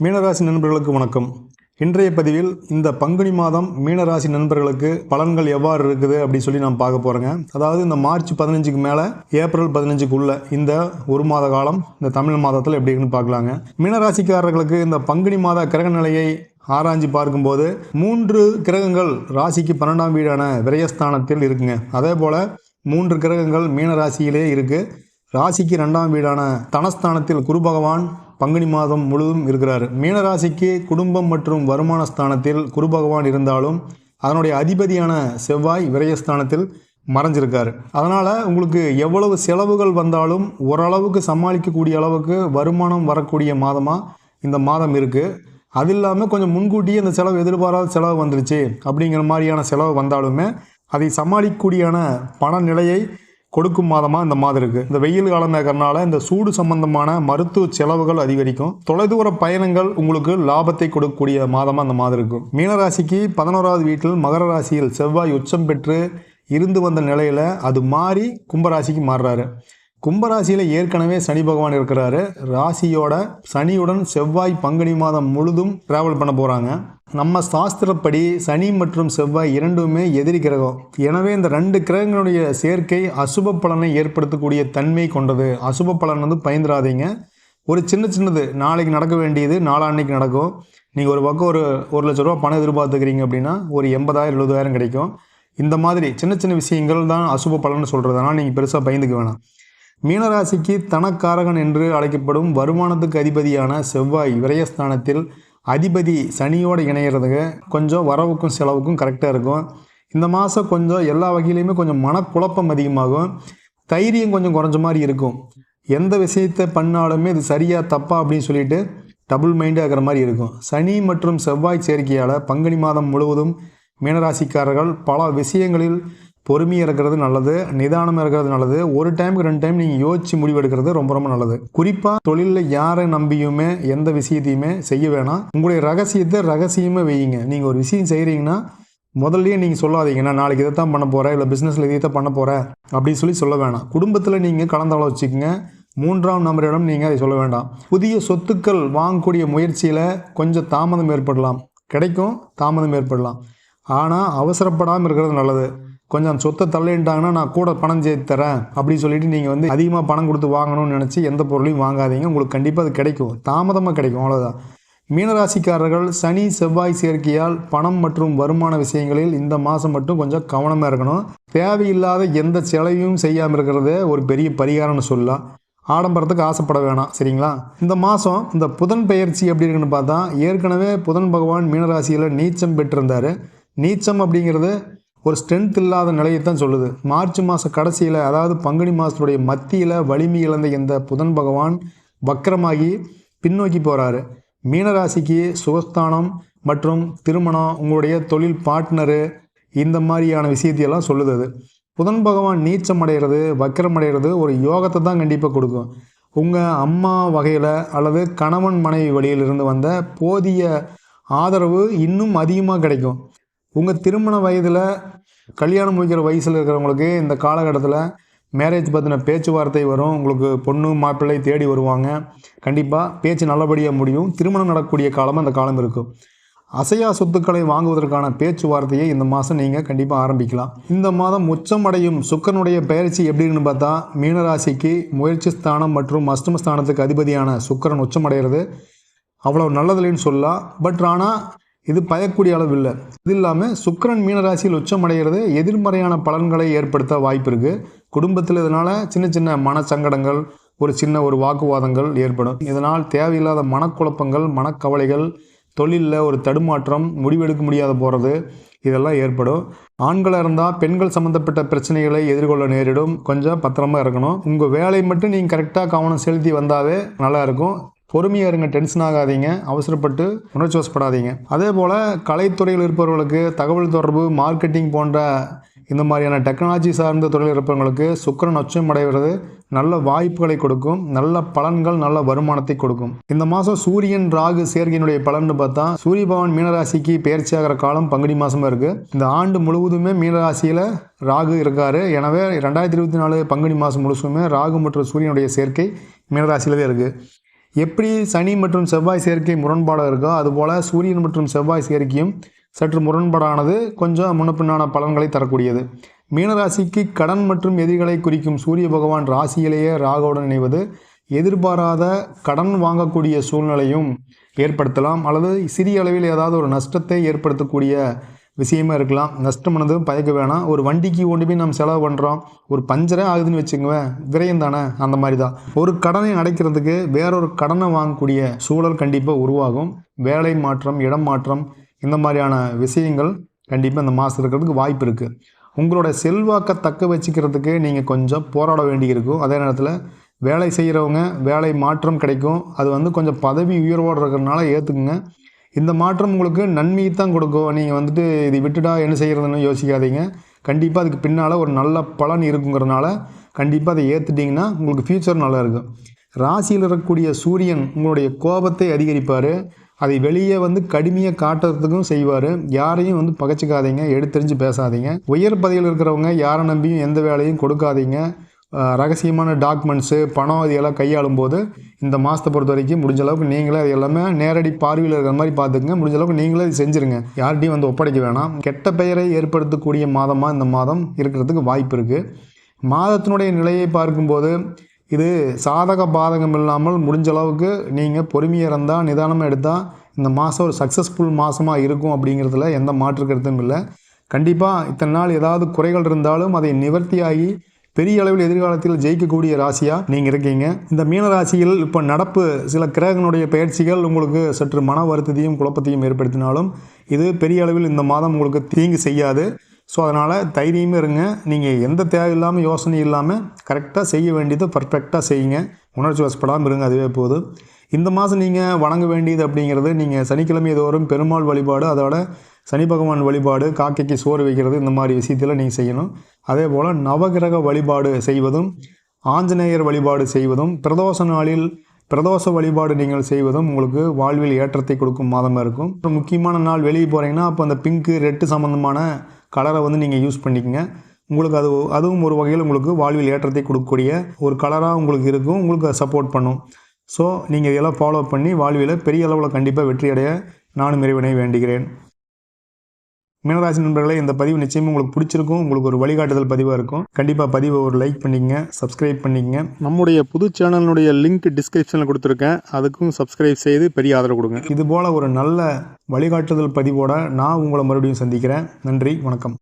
மீனராசி நண்பர்களுக்கு வணக்கம். இன்றைய பதிவில் இந்த பங்குனி மாதம் மீனராசி நண்பர்களுக்கு பலன்கள் எவ்வாறு இருக்குது அப்படி சொல்லி நான் பார்க்க போகிறேங்க. அதாவது இந்த மார்ச் 15க்கு மேலே ஏப்ரல் 15க்குள்ள இந்த ஒரு மாத காலம் இந்த தமிழ் மாதத்தில் எப்படி இருக்குன்னு பார்க்கலாங்க. மீனராசிக்காரர்களுக்கு இந்த பங்குனி மாத கிரக நிலையை ஆராய்ச்சி பார்க்கும்போது 3 கிரகங்கள் ராசிக்கு 12ஆம் வீடான விரயஸ்தானத்தில் இருக்குங்க. அதே போல் 3 கிரகங்கள் மீனராசியிலே இருக்குது. ராசிக்கு 2ஆம் வீடான தனஸ்தானத்தில் குரு பகவான் பங்குனி மாதம் முழுவதும் இருக்கிறார். மீனராசிக்கு குடும்பம் மற்றும் வருமான ஸ்தானத்தில் குரு பகவான் இருந்தாலும் அதனுடைய அதிபதியான செவ்வாய் விரயஸ்தானத்தில் மறைஞ்சிருக்காரு. அதனால் உங்களுக்கு எவ்வளவு செலவுகள் வந்தாலும் ஓரளவுக்கு சமாளிக்கக்கூடிய அளவுக்கு வருமானம் வரக்கூடிய மாதமாக இந்த மாதம் இருக்குது. அது இல்லாமல் கொஞ்சம் முன்கூட்டியே இந்த செலவு எதிர்பாராத செலவு வந்துருச்சு அப்படிங்கிற மாதிரியான செலவு வந்தாலுமே அதை சமாளிக்கக்கூடியான பண நிலையை கொடுக்கும் மாதமாக இந்த மாதம் இருக்குது. இந்த வெயில் காலம் இருக்கிறனால இந்த சூடு சம்பந்தமான மருத்துவ செலவுகள் அதிகரிக்கும். தொலைதூர பயணங்கள் உங்களுக்கு லாபத்தை கொடுக்கக்கூடிய மாதமாக இந்த மாதம் இருக்கும். மீனராசிக்கு 11வது வீட்டில் மகர ராசியில் செவ்வாய் உச்சம் பெற்று இருந்து வந்த நிலையில் அது மாறி கும்பராசிக்கு மாறுறாரு. கும்பராசியில் ஏற்கனவே சனி பகவான் இருக்கிறாரு. ராசியோட சனியுடன் செவ்வாய் பங்குனி மாதம் முழுதும் டிராவல் பண்ண போகிறாங்க. நம்ம சாஸ்திரப்படி சனி மற்றும் செவ்வாய் இரண்டுமே எதிரி கிரகம். எனவே இந்த 2 கிரகங்களுடைய சேர்க்கை அசுப பலனை ஏற்படுத்தக்கூடிய தன்மை கொண்டது. அசுப பலன் பயந்துடாதீங்க. ஒரு சின்னது நாளைக்கு நடக்க வேண்டியது நாளான்னைக்கு நடக்கும். நீங்கள் ஒரு பக்கம் ஒரு 1 லட்ச ரூபா பணம் எதிர்பார்த்துக்கிறீங்க அப்படின்னா ஒரு 80,000 70,000 கிடைக்கும். இந்த மாதிரி சின்ன விஷயங்கள் தான் அசுப பலன்னு சொல்கிறது. ஆனால் நீங்கள் பெருசாக பயந்துக்க வேணாம். மீனராசிக்கு தனக்காரகன் என்று அழைக்கப்படும் வருமானத்துக்கு அதிபதியான செவ்வாய் விரயஸ்தானத்தில் அதிபதி சனியோடு இணையிறதுக்கு கொஞ்சம் வரவுக்கும் செலவுக்கும் கரெக்டாக இருக்கும். இந்த மாதம் கொஞ்சம் எல்லா வகையிலையுமே கொஞ்சம் மனக்குழப்பம் அதிகமாகும். தைரியம் கொஞ்சம் குறைஞ்ச மாதிரி இருக்கும். எந்த விஷயத்தை பண்ணாலுமே இது சரியா தப்பா அப்படின்னு சொல்லிட்டு டபுள் மைண்டாக இருக்கிற மாதிரி இருக்கும். சனி மற்றும் செவ்வாய் சேர்க்கையால் பங்குனி மாதம் முழுவதும் மீனராசிக்காரர்கள் பல விஷயங்களில் பொறுமையாக இருக்கிறது நல்லது, நிதானமாக இருக்கிறது நல்லது. ஒரு டைமுக்கு 2 டைம் நீங்கள் யோசித்து முடிவெடுக்கிறது ரொம்ப நல்லது. குறிப்பாக தொழிலில் யாரை நம்பியுமே எந்த விஷயத்தையுமே செய்ய வேணாம். உங்களுடைய ரகசியத்தை ரகசியமாக வையுங்க. நீங்கள் ஒரு விஷயம் செய்கிறீங்கன்னா முதல்லயே நீங்கள் சொல்லாதீங்க, நான் நாளைக்கு இதை தான் பண்ண போகிறேன், இல்லை பிஸ்னஸில் இதை தான் பண்ண போகிறேன் அப்படின்னு சொல்லி சொல்ல வேணாம். குடும்பத்தில் நீங்கள் கலந்தால வச்சுக்கோங்க. 3ஆம் நபரிடம் நீங்கள் அதை சொல்ல வேண்டாம். புதிய சொத்துக்கள் வாங்கக்கூடிய முயற்சியில் கொஞ்சம் தாமதம் ஏற்படலாம், கிடைக்கும், தாமதம் ஏற்படலாம். ஆனால் அவசரப்படாமல் இருக்கிறது நல்லது. கொஞ்சம் சொத்தை தள்ளிட்டாங்கன்னா நான் கூட பணம் சேர்த்து தரேன் அப்படின்னு சொல்லிட்டு நீங்கள் அதிகமாக பணம் கொடுத்து வாங்கணும்னு நினச்சி எந்த பொருளையும் வாங்காதீங்க. உங்களுக்கு கண்டிப்பாக அது கிடைக்கும், தாமதமாக கிடைக்கும், அவ்வளோதான். மீனராசிக்காரர்கள் சனி செவ்வாய் சேர்க்கையால் பணம் மற்றும் வருமான விஷயங்களில் இந்த மாதம் மட்டும் கொஞ்சம் கவனமாக இருக்கணும். தேவையில்லாத எந்த செலவையும் செய்யாமல் இருக்கிறதே ஒரு பெரிய பரிகாரம்னு சொல்லலாம். ஆடம்பரத்துக்கு ஆசைப்பட வேணாம், சரிங்களா? இந்த மாதம் இந்த புதன் பெயர்ச்சி எப்படி இருக்குன்னு பார்த்தா, ஏற்கனவே புதன் பகவான் மீனராசியில் நீச்சம் பெற்றிருந்தார். நீச்சம் அப்படிங்கிறது ஒரு ஸ்ட்ரென்த் இல்லாத நிலையை தான் சொல்லுது. மார்ச் மாத கடைசியில், அதாவது பங்குனி மாதத்துடைய மத்தியில் வலிமை இழந்த இந்த புதன் பகவான் வக்கரமாகி பின்னோக்கி போகிறாரு. மீனராசிக்கு சுகஸ்தானம் மற்றும் திருமணம், உங்களுடைய தொழில் பார்ட்னரு, இந்த மாதிரியான விஷயத்தையெல்லாம் சொல்லுது. அது புதன் பகவான் நீச்சம் அடைகிறது, வக்கரம் அடைகிறது ஒரு யோகத்தை தான் கண்டிப்பாக கொடுக்கும். உங்கள் அம்மா வகையில் அல்லது கணவன் மனைவி வழியிலிருந்து வந்த போதிய ஆதரவு இன்னும் அதிகமாக கிடைக்கும். உங்கள் திருமண வயதில் கல்யாணம் முடிக்கிற வயசில் இருக்கிறவங்களுக்கு இந்த காலகட்டத்தில் மேரேஜ் பற்றின பேச்சுவார்த்தை வரும். உங்களுக்கு பொண்ணு மாப்பிள்ளை தேடி வருவாங்க. கண்டிப்பாக பேச்சு நல்லபடியாக முடியும். திருமணம் நடக்கக்கூடிய காலமாக அந்த காலம் இருக்கும். அசையா சொத்துக்களை வாங்குவதற்கான பேச்சுவார்த்தையை இந்த மாதம் நீங்கள் கண்டிப்பாக ஆரம்பிக்கலாம். இந்த மாதம் உச்சமடையும் சுக்கிரனுடைய பெயர்ச்சி எப்படின்னு பார்த்தா, மீனராசிக்கு முயற்சி ஸ்தானம் மற்றும் அஷ்டமஸ்தானத்துக்கு அதிபதியான சுக்கிரன் உச்சமடைகிறது அவ்வளோ நல்லதில்லைன்னு சொல்லலாம். பட் ஆனால் இது பயக்கூடிய அளவு இல்லை. இது இல்லாமல் சுக்கிரன் மீனராசியில் உச்சமடைகிறது எதிர்மறையான பலன்களை ஏற்படுத்த வாய்ப்பு இருக்குது. குடும்பத்தில் இதனால் சின்ன மனச்சங்கடங்கள், ஒரு வாக்குவாதங்கள் ஏற்படும். இதனால் தேவையில்லாத மனக்குழப்பங்கள், மனக்கவலைகள், தொழிலில் ஒரு தடுமாற்றம், முடிவெடுக்க முடியாத போகிறது, இதெல்லாம் ஏற்படும். ஆண்களாக இருந்தால் பெண்கள் சம்மந்தப்பட்ட பிரச்சனைகளை எதிர்கொள்ள நேரிடும். கொஞ்சம் பத்திரமா இருக்கணும். உங்கள் வேலை மட்டும் நீங்கள் கரெக்டாக கவனம் செலுத்தி வந்தாவே நல்லா இருக்கும். பொறுமையாக இருங்க, டென்ஷன் ஆகாதீங்க, அவசரப்பட்டு உணர்ச்சி வசப்படாதீங்க. அதே போல் கலைத்துறையில் இருப்பவர்களுக்கு தகவல் தொடர்பு, மார்க்கெட்டிங் போன்ற இந்த மாதிரியான டெக்னாலஜி சார்ந்த தொழில் இருப்பவங்களுக்கு சுக்கிரன் உச்சம் அடைகிறது நல்ல வாய்ப்புகளை கொடுக்கும், நல்ல பலன்கள், நல்ல வருமானத்தை கொடுக்கும். இந்த மாதம் சூரியன் ராகு சேர்க்கையினுடைய பலன் பார்த்தா, சூரிய பகவான் மீனராசிக்கு பெயர்ச்சியாகிற காலம் பங்குனி மாதமாக இருக்குது. இந்த ஆண்டு முழுவதுமே மீனராசியில் ராகு இருக்கார். எனவே 2024 பங்குனி மாதம் முழுசுமே ராகு மற்றும் சூரியனுடைய சேர்க்கை மீனராசியிலே இருக்குது. எப்படி சனி மற்றும் செவ்வாய் சேர்க்கை முரண்பாடாக இருக்கோ அதுபோல் சூரியன் மற்றும் செவ்வாய் சேர்க்கையும் சற்று முரண்பாடானது, கொஞ்சம் முன்னப்பின்னான பலன்களை தரக்கூடியது. மீனராசிக்கு கடன் மற்றும் எதிர்களை குறிக்கும் சூரிய பகவான் ராசியிலேயே ராகுவுடன் இணைவது எதிர்பாராத கடன் வாங்கக்கூடிய சூழ்நிலையும் ஏற்படுத்தலாம், அல்லது சிறிய அளவில் ஏதாவது ஒரு நஷ்டத்தை ஏற்படுத்தக்கூடிய விஷயமா இருக்கலாம். நஷ்டமானது பயக்க வேணாம். ஒரு வண்டிக்கு கொண்டு போய் நம்ம செலவு பண்ணுறோம், ஒரு பஞ்சரே ஆகுதுன்னு வச்சுக்குவேன், விரயம் தானே. அந்த மாதிரி தான் ஒரு கடனை அடைக்கிறதுக்கு வேறொரு கடனை வாங்கக்கூடிய சூழல் கண்டிப்பாக உருவாகும். வேலை மாற்றம், இடம் மாற்றம், இந்த மாதிரியான விஷயங்கள் கண்டிப்பாக இந்த மாதம் இருக்கிறதுக்கு வாய்ப்பு இருக்குது. உங்களோட செல்வாக்கை தக்க வச்சுக்கிறதுக்கு நீங்கள் கொஞ்சம் போராட வேண்டியிருக்கும். அதே நேரத்தில் வேலை செய்கிறவங்க வேலை மாற்றம் கிடைக்கும். அது கொஞ்சம் பதவி உயர்வோடு இருக்கிறதுனால ஏற்றுக்குங்க. இந்த மாற்றம் உங்களுக்கு நன்மையை தான் கொடுக்கும். நீங்கள் இது விட்டுட்டா என்ன செய்கிறதுன்னு யோசிக்காதீங்க. கண்டிப்பாக அதுக்கு பின்னால் ஒரு நல்ல பலன் இருக்குங்கிறதுனால கண்டிப்பாக அதை ஏற்றுட்டிங்கன்னா உங்களுக்கு ஃப்யூச்சர் நல்லா இருக்கும். ராசியில் இருக்கக்கூடிய சூரியன் உங்களுடைய கோபத்தை அதிகரிப்பார். அதை வெளியே கடுமையாக காட்டுறதுக்கும் செய்வார். யாரையும் பகைச்சிக்காதீங்க, எடுத்தெறிஞ்சு பேசாதீங்க. உயர் பதவியில் இருக்கிறவங்க யாரை நம்பியும் எந்த வேலையும் கொடுக்காதீங்க. ரகசியமான டாக்குமெண்ட்ஸு, பணம் இதெல்லாம் கையாளும் போது இந்த மாதத்தை பொறுத்த வரைக்கும் முடிஞ்ச அளவுக்கு நீங்களே அது எல்லாமே நேரடி பார்வையில் இருக்கிற மாதிரி பார்த்துக்குங்க. முடிஞ்ச அளவுக்கு நீங்களே இது செஞ்சுருங்க. யார்கிட்டையும் ஒப்படைக்க வேணாம். கெட்ட பெயரை ஏற்படுத்தக்கூடிய மாதமாக இந்த மாதம் இருக்கிறதுக்கு வாய்ப்பு இருக்குது. மாதத்தினுடைய நிலையை பார்க்கும்போது இது சாதக பாதகம் இல்லாமல் முடிஞ்ச அளவுக்கு நீங்கள் பொறுமையாக இருந்தால், நிதானமாக எடுத்தால் இந்த மாதம் ஒரு சக்ஸஸ்ஃபுல் மாதமாக இருக்கும். அப்படிங்கிறதுல எந்த மாற்று கருத்தும் இல்லை. கண்டிப்பாக இத்தனை நாள் ஏதாவது குறைகள் இருந்தாலும் அதை நிவர்த்தியாகி பெரிய அளவில் எதிர்காலத்தில் ஜெயிக்கக்கூடிய ராசியாக நீங்கள் இருக்கீங்க. இந்த மீன ராசியில் இப்போ நடப்பு சில கிரகங்களுடைய பயிற்சிகள் உங்களுக்கு சற்று மன வருத்தத்தையும் குழப்பத்தையும் ஏற்படுத்தினாலும் இது பெரிய அளவில் இந்த மாதம் உங்களுக்கு தீங்கு செய்யாது. ஸோ அதனால் தைரியமே இருங்க. நீங்கள் எந்த தேவையில்லாமல் யோசனை இல்லாமல் கரெக்டாக செய்ய வேண்டியதை பர்ஃபெக்டாக செய்யுங்க. உணர்ச்சி வசப்படாமல் இருங்க, அதுவே போதும். இந்த மாதம் நீங்கள் வணங்க வேண்டியது அப்படிங்கிறது, நீங்கள் சனிக்கிழமை தோறும் பெருமாள் வழிபாடு, அதோட சனி பகவான் வழிபாடு, காக்கைக்கு சோறு வைக்கிறது, இந்த மாதிரி விஷயத்தில் நீங்கள் செய்யணும். அதே போல் நவகிரக வழிபாடு செய்வதும், ஆஞ்சநேயர் வழிபாடு செய்வதும், பிரதோஷ நாளில் பிரதோஷ வழிபாடு நீங்கள் செய்வதும் உங்களுக்கு வாழ்வில் ஏற்றத்தை கொடுக்கும் மாதமாக இருக்கும். ஒரு முக்கியமான நாள் வெளியே போகிறீங்கன்னா அப்போ அந்த பிங்க்கு, ரெட்டு சம்மந்தமான கலரை நீங்கள் யூஸ் பண்ணிக்கங்க. உங்களுக்கு அதுவும் ஒரு வகையில் உங்களுக்கு வாழ்வில் ஏற்றத்தை கொடுக்கக்கூடிய ஒரு கலராக உங்களுக்கு இருக்கும். உங்களுக்கு அதை சப்போர்ட் பண்ணும். ஸோ நீங்கள் இதெல்லாம் ஃபாலோ பண்ணி வாழ்வில் பெரிய அளவில் கண்டிப்பாக வெற்றி அடைய நானும் இறைவனை வேண்டுகிறேன். மீனராசி நண்பர்களே, இந்த பதிவு நிச்சயமாக உங்களுக்கு பிடிச்சிருக்கும். உங்களுக்கு ஒரு வழிகாட்டுதல் பதிவாக இருக்கும். கண்டிப்பாக பதிவை ஒரு லைக் பண்ணிக்கங்க, சப்ஸ்கிரைப் பண்ணிக்கங்க. நம்முடைய புது சேனலினுடைய லிங்க் டிஸ்கிரிப்ஷனில் கொடுத்துருக்கேன். அதுக்கும் சப்ஸ்கிரைப் செய்து பெரிய ஆதரவு கொடுங்க. இதுபோல் ஒரு நல்ல வழிகாட்டுதல் பதிவோடு நான் உங்களை மறுபடியும் சந்திக்கிறேன். நன்றி, வணக்கம்.